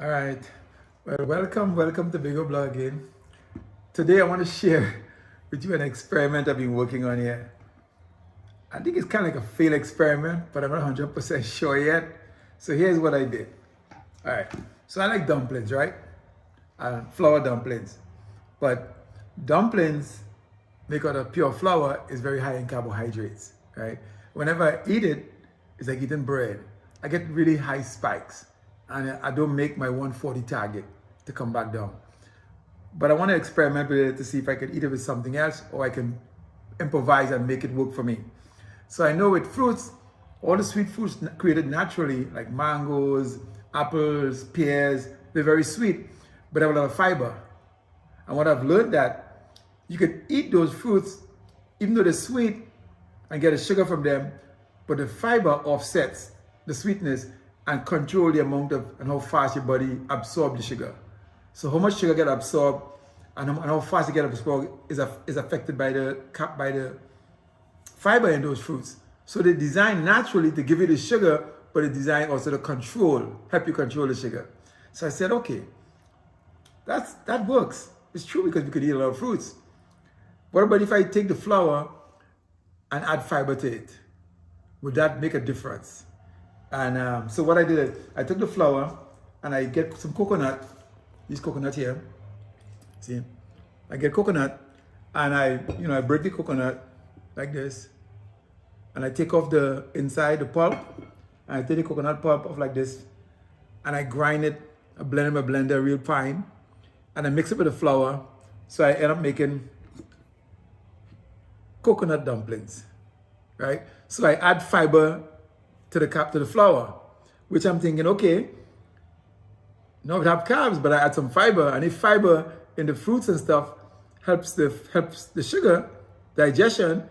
All right. Well, welcome to Bigger Blog again. Today I want to share with you an experiment I've been working on here. I think it's kind of like a failed experiment, but I'm not 100% sure yet. So here's what I did. All right. So I like dumplings, right? Flour dumplings. But dumplings made out of pure flour is very high in carbohydrates, right? Whenever I eat it, it's like eating bread. I get really high spikes and I don't make my 140 target to come back down. But I want to experiment with it to see if I can eat it with something else or I can improvise and make it work for me. So I know with fruits, all the sweet fruits created naturally, like mangoes, apples, pears, they're very sweet, but have a lot of fiber. And what I've learned that you can eat those fruits, even though they're sweet, and get the sugar from them, but the fiber offsets the sweetness and control the amount of and how fast your body absorbs the sugar. So how much sugar get absorbed and how fast it get absorbed is affected by the fiber in those fruits. So they design naturally to give you the sugar, but they design also to help you control the sugar. So I said, okay, that works. It's true because we could eat a lot of fruits. What about if I take the flour and add fiber to it? Would that make a difference? And so what I did, I took the flour and I get some coconut, this coconut here, see? I get coconut and I break the coconut like this and I take off the inside, the pulp, and I take the coconut pulp off like this and I grind it, I blend it in my blender real fine and I mix it with the flour, so I end up making coconut dumplings, right? So I add fiber to the flour, which I'm thinking, okay, now it have carbs, but I add some fiber, and if fiber in the fruits and stuff helps the sugar digestion,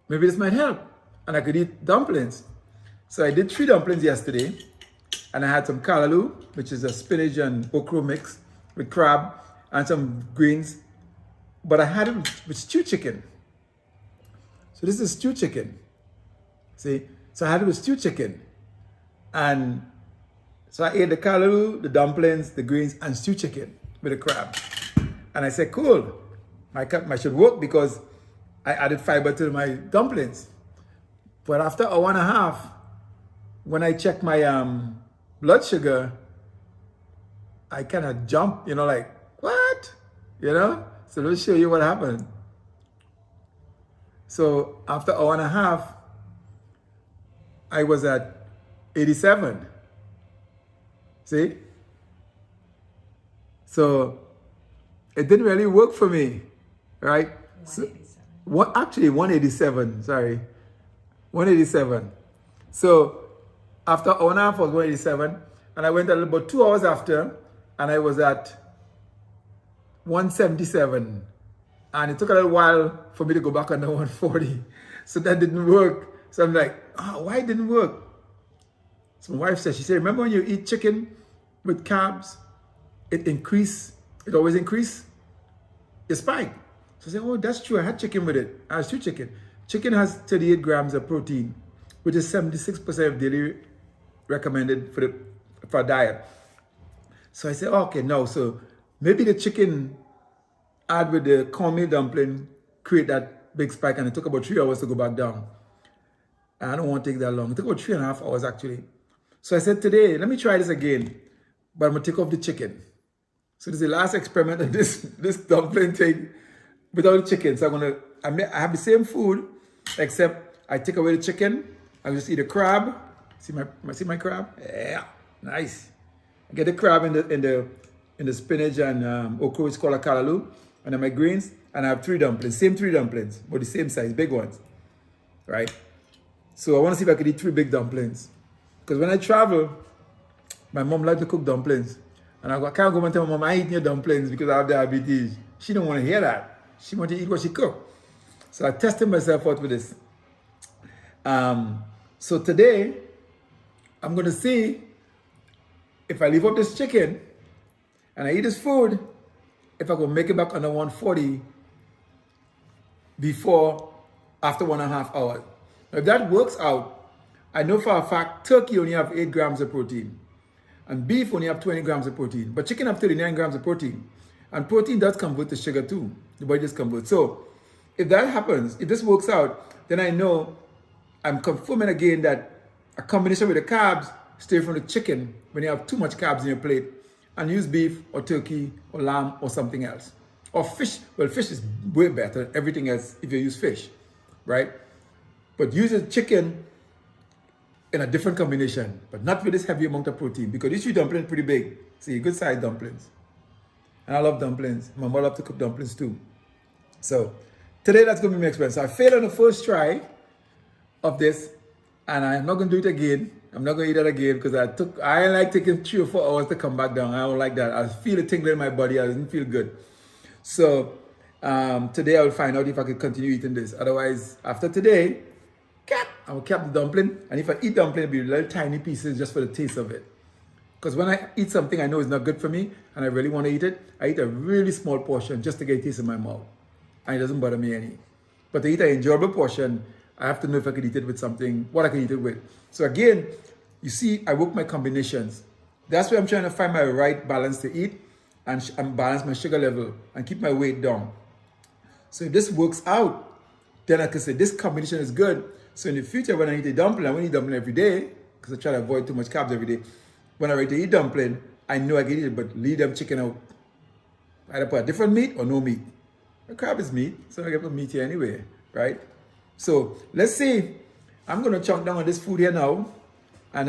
maybe this might help, and I could eat dumplings. So I did 3 dumplings yesterday, and I had some callaloo, which is a spinach and okra mix with crab and some greens, but I had it with stew chicken. So this is stew chicken. See, so I had it with stew chicken. And so I ate the callaloo, the dumplings, the greens, and stew chicken with the crab. And I said, cool, my should work because I added fiber to my dumplings. But after an hour and a half, when I checked my blood sugar, I kind of jumped, like, what? So let me show you what happened. So after an hour and a half, I was at 87. See? So it didn't really work for me, right? 187. Actually 187, sorry. 187. So after an hour and a half, I was 187. And I went about 2 hours after, and I was at 177. And it took a little while for me to go back under 140. So that didn't work. So I'm like, why it didn't work? So my wife said, she said, remember when you eat chicken with carbs, it always increase the spike. So I said, oh, that's true. I had chicken with it. I had stew chicken. Chicken has 38 grams of protein, which is 76% of daily recommended for a diet. So I said, okay, no. So maybe the chicken add with the cornmeal dumpling create that big spike, and it took about 3 hours to go back down. And I don't want to take that long. It took about 3.5 hours actually. So I said, today, let me try this again, but I'm gonna take off the chicken. So this is the last experiment of this dumpling thing without the chicken. So I have the same food, except I take away the chicken. I just eat a crab. See my crab? Yeah, nice. I get the crab in the spinach and okra, it's called a callaloo, and then my greens, and I have 3 dumplings, same 3 dumplings, but the same size, big ones, right? So I want to see if I could eat 3 big dumplings, because when I travel, my mom likes to cook dumplings, and I can't go and tell my mom I eat your dumplings because I have diabetes. She don't want to hear that. She wants to eat what she cooked. So I tested myself out with this. So today, I'm going to see if I leave up this chicken and I eat this food, if I can make it back under 140 after 1.5 hours. Now, if that works out, I know for a fact turkey only have 8 grams of protein. And beef only have 20 grams of protein, but chicken have 39 grams of protein. And protein does convert to sugar too. The body just converts. So if that happens, if this works out, then I know I'm confirming again that a combination with the carbs, stay from the chicken when you have too much carbs in your plate, and use beef or turkey or lamb or something else. Or fish. Well, fish is way better than everything else if you use fish, right? But use the chicken in a different combination, but not with this heavy amount of protein, because these 3 dumplings are pretty big. See, good size dumplings. And I love dumplings. My mother loves to cook dumplings too. So today that's going to be my experience. So I failed on the first try of this, and I'm not going to do it again. I'm not going to eat that again because I like taking 3 or 4 hours to come back down. I don't like that. I feel it tingling in my body. I didn't feel good. So today I will find out if I can continue eating this. Otherwise, after today, I will keep the dumpling. And if I eat dumpling, it'll be little tiny pieces just for the taste of it. Because when I eat something I know is not good for me and I really want to eat it, I eat a really small portion just to get a taste in my mouth. And it doesn't bother me any. But to eat an enjoyable portion, I have to know if I can eat it with something, what I can eat it with. So again, you see, I work my combinations. That's where I'm trying to find my right balance to eat and balance my sugar level and keep my weight down. So if this works out, then I can say this combination is good. So in the future, when I eat a dumpling, I won't eat dumpling every day because I try to avoid too much carbs every day. When I ready to eat dumpling, I know I can eat it, but leave them chicken out. Either put a different meat or no meat. The crab is meat, so I get the meat here anyway, right? So let's see. I'm gonna chunk down on this food here now, and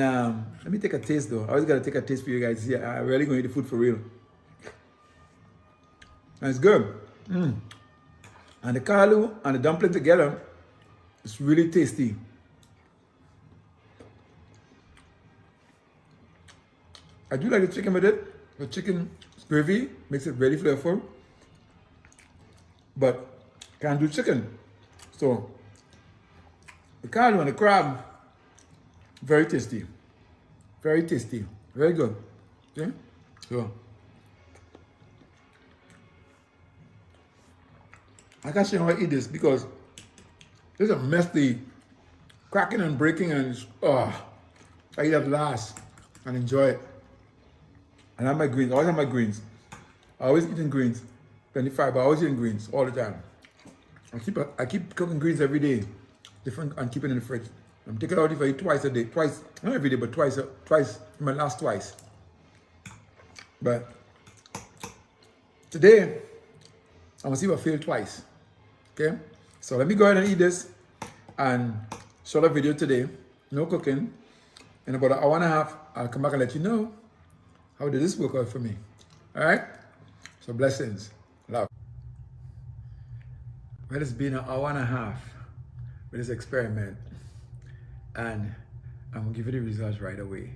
let me take a taste though. I always gotta take a taste for you guys here. I'm really gonna eat the food for real. And it's good. And the kalu and the dumpling together, it's really tasty. I do like the chicken with it. The chicken gravy makes it very flavorful. But can't do chicken. So the kalu and the crab, very tasty. Very tasty. Very good. Okay? So I can't show how I eat this because this is a messy cracking and breaking, and I eat at last and enjoy it. And I have my greens. I always have my greens. I always eating greens. 25, but I always eating greens all the time. I keep cooking greens every day, different, and keeping in the fridge. I'm taking it out if I eat twice a day. Twice, not every day, but twice in my last twice. But today, I'm gonna see if I fail twice. Okay? So let me go ahead and eat this and short a video today. No cooking. In about an hour and a half, I'll come back and let you know how did this work out for me. Alright? So blessings. Love. Well, it's been an hour and a half with this experiment, and I'm gonna give you the results right away.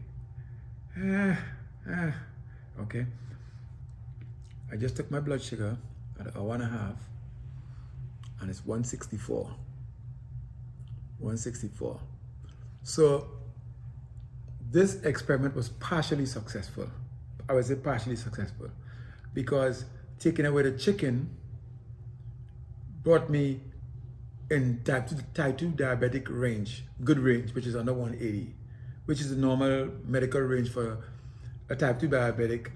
Okay. I just took my blood sugar at an hour and a half, and it's 164. 164. So this experiment was partially successful. I would say partially successful because taking away the chicken brought me in type 2 diabetic range, good range, which is under 180, which is the normal medical range for a type 2 diabetic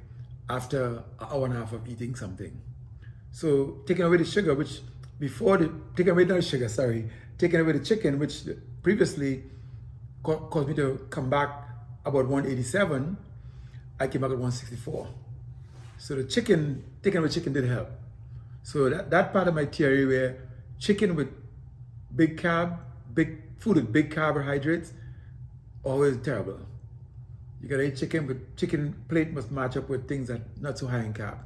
after an hour and a half of eating something. So taking away the sugar, which taking away the chicken, which previously caused me to come back about 187, I came back at 164. So the chicken, taking away chicken did help. So that part of my theory where chicken with big food with big carbohydrates, always terrible. You gotta eat chicken, but chicken plate must match up with things that not so high in carb.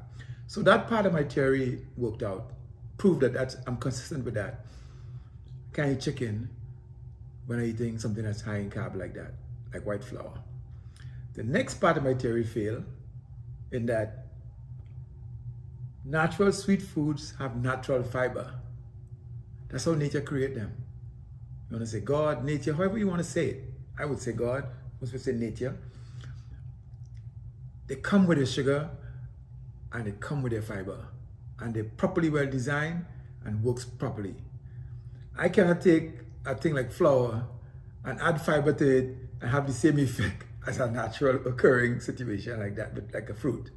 So that part of my theory worked out. Proved that I'm consistent with that. Can't eat chicken when I'm eating something that's high in carb like that, like white flour. The next part of my theory failed in that natural sweet foods have natural fiber. That's how nature created them. You want to say God, nature, however you want to say it. I would say God, most people say nature. They come with their sugar and they come with their fiber. And they're properly well designed and works properly. I cannot take a thing like flour and add fiber to it and have the same effect as a natural occurring situation like that, but like a fruit.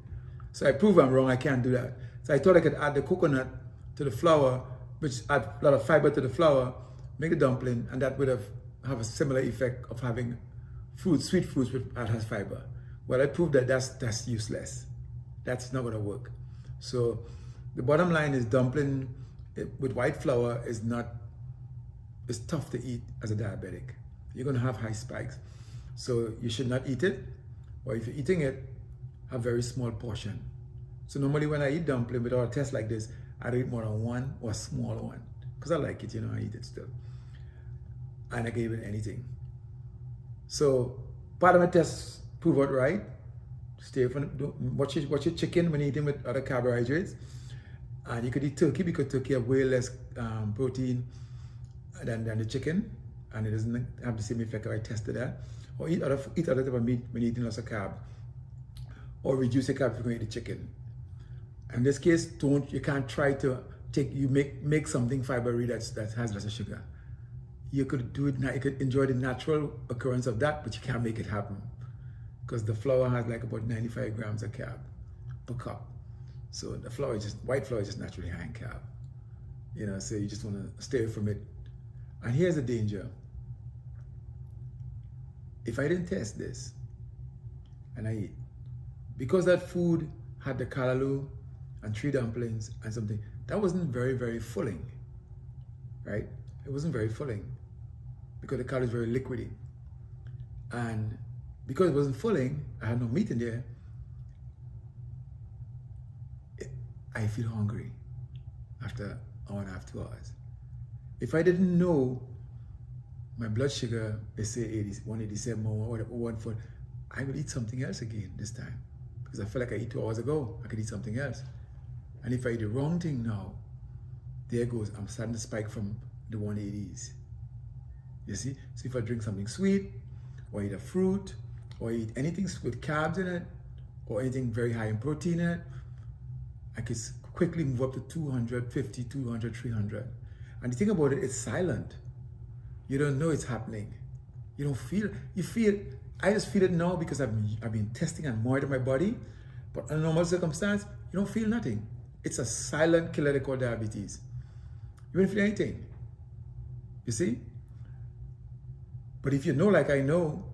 So I prove I'm wrong, I can't do that. So I thought I could add the coconut to the flour, which add a lot of fiber to the flour, make a dumpling, and that would have a similar effect of having fruits, sweet fruits that has fiber. Well, I proved that that's useless. That's not gonna work. So the bottom line is dumpling with white flour is tough to eat as a diabetic. You're gonna have high spikes. So you should not eat it, or if you're eating it, a very small portion. So normally when I eat dumpling without a test like this, I don't eat more than one or a small one, because I like it, I eat it still. And I can eat anything. So part of my tests prove out right. Stay from, watch your chicken when you're eating with other carbohydrates. And you could eat turkey because turkey have way less protein than the chicken, and it doesn't have the same effect. I tested that. Or eat other type of meat when you're eating lots of carb, or reduce the carb if you're going to eat the chicken. In this case, you can't try to make something fibery that has less of sugar. You could do it now. You could enjoy the natural occurrence of that, but you can't make it happen because the flour has like about 95 grams of carb per cup. So the white flour is just naturally high in carb. So you just want to stay away from it. And here's the danger. If I didn't test this and I eat, because that food had the callaloo and 3 dumplings and something, that wasn't very, very filling, right? It wasn't very filling because the callaloo is very liquidy. And because it wasn't filling, I had no meat in there, I feel hungry after an hour and a half, 2 hours. If I didn't know my blood sugar is say 187 or 140, I will eat something else again this time. Because I feel like I ate 2 hours ago, I could eat something else. And if I eat the wrong thing now, there goes, I'm starting to spike from the 180s. You see? So if I drink something sweet, or eat a fruit, or eat anything with carbs in it, or anything very high in protein in it, I could quickly move up to 250, 200, 300. And the thing about it, it's silent. You don't know it's happening. You don't feel, you feel, I just feel it now because I've been testing and monitoring my body, but in a normal circumstance, you don't feel nothing. It's a silent killer they call diabetes. You don't feel anything, you see? But if you know, like I know,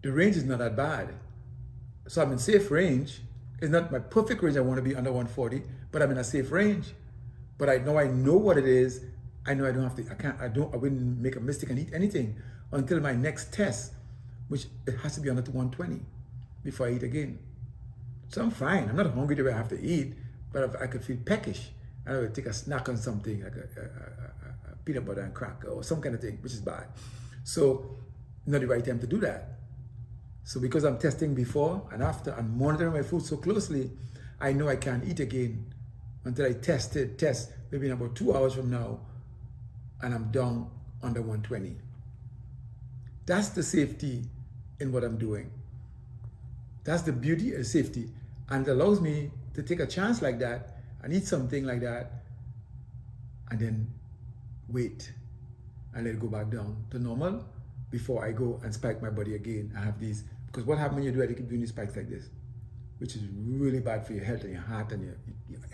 the range is not that bad. So I'm in safe range. It's not my perfect range, I want to be under 140, but I'm in a safe range. But I know what it is. I know I don't have to, I wouldn't make a mistake and eat anything until my next test, which it has to be under 120 before I eat again. So I'm fine. I'm not hungry the way I have to eat, but I could feel peckish. And I would take a snack on something like a peanut butter and cracker or some kind of thing, which is bad. So not the right time to do that. So because I'm testing before and after and monitoring my food so closely, I know I can't eat again until I test maybe in about 2 hours from now, and I'm down under 120. That's the safety in what I'm doing. That's the beauty of safety. And it allows me to take a chance like that and eat something like that and then wait and let it go back down to normal before I go and spike my body again. I have these, because what happens when you do it, you keep doing these spikes like this, which is really bad for your health and your heart and your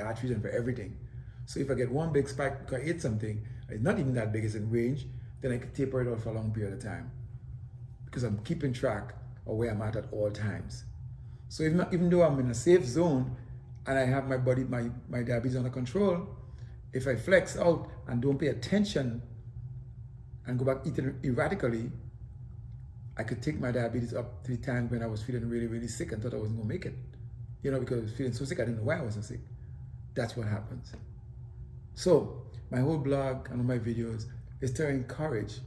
arteries and for everything. So if I get one big spike because I ate something, it's not even that big, it's in range, then I can taper it out for a long period of time because I'm keeping track of where I'm at all times. So even though I'm in a safe zone and I have my body, my diabetes under control, if I flex out and don't pay attention and go back eating erratically, I could take my diabetes up 3 times when I was feeling really, really sick and thought I wasn't gonna make it. Because I was feeling so sick, I didn't know why I was so sick. That's what happens. So my whole blog and all my videos is to encourage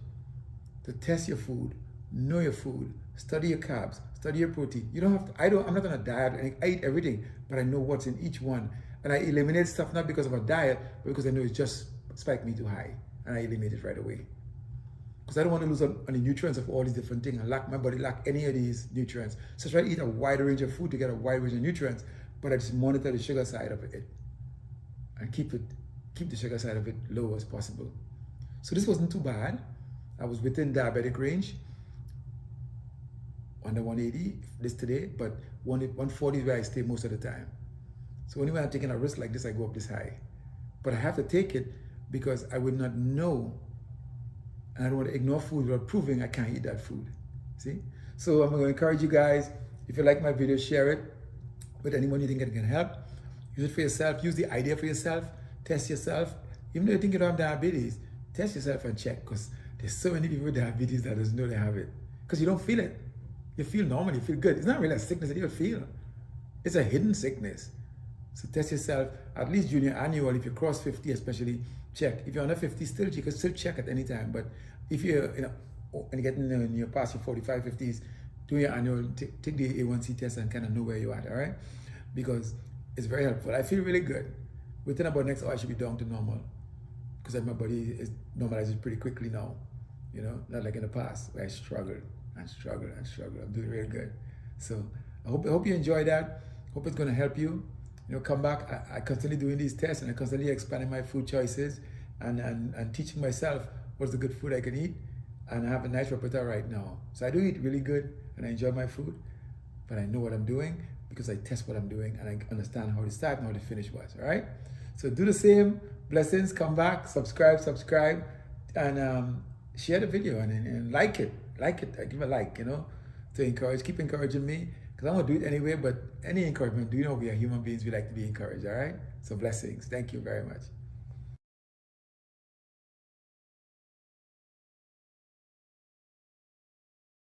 to test your food, know your food, study your carbs, study your protein. You don't have to, I'm not on a diet, I eat everything, but I know what's in each one. And I eliminate stuff not because of a diet, but because I know it's just spiked me too high. And I eliminate it right away. Because I don't want to lose on the nutrients of all these different things and my body lack any of these nutrients. So I try to eat a wide range of food to get a wide range of nutrients, but I just monitor the sugar side of it and keep the sugar side of it low as possible. So this wasn't too bad. I was within diabetic range under 180 this today, but 140 is where I stay most of the time. So only when I'm taking a risk like this, I go up this high. But I have to take it because I would not know, and I don't want to ignore food without proving I can't eat that food. See? So I'm going to encourage you guys, if you like my video, share it with anyone you think it can help. Use it for yourself. Use the idea for yourself. Test yourself. Even though you think you don't have diabetes, test yourself and check, because there's so many people with diabetes that doesn't know they have it. Because you don't feel it. You feel normal, you feel good. It's not really a sickness that you feel. It's a hidden sickness. So test yourself, at least junior annual, if you cross 50 especially, check. If you're under 50 still, you can still check at any time. But if you're, and you get in your past your 45, 50s, do your annual, take the A1C test and kind of know where you're at, all right? Because it's very helpful. I feel really good. Within about next hour, I should be down to normal. Because my body is normalizes pretty quickly now. Not like in the past where I struggled and struggled and struggled. I'm doing really good. So I hope you enjoy that. Hope it's going to help you. Come back. I constantly doing these tests, and I constantly expanding my food choices and teaching myself what's the good food I can eat. And I have a nice repertoire right now. So I do eat really good and I enjoy my food, but I know what I'm doing because I test what I'm doing and I understand how to start and how to finish was, all right? So do the same. Blessings. Come back, subscribe, and share the video and like it. Give a like, to encourage. Keep encouraging me, because I'm going to do it anyway, but any encouragement, we are human beings, we like to be encouraged, all right? So blessings. Thank you very much.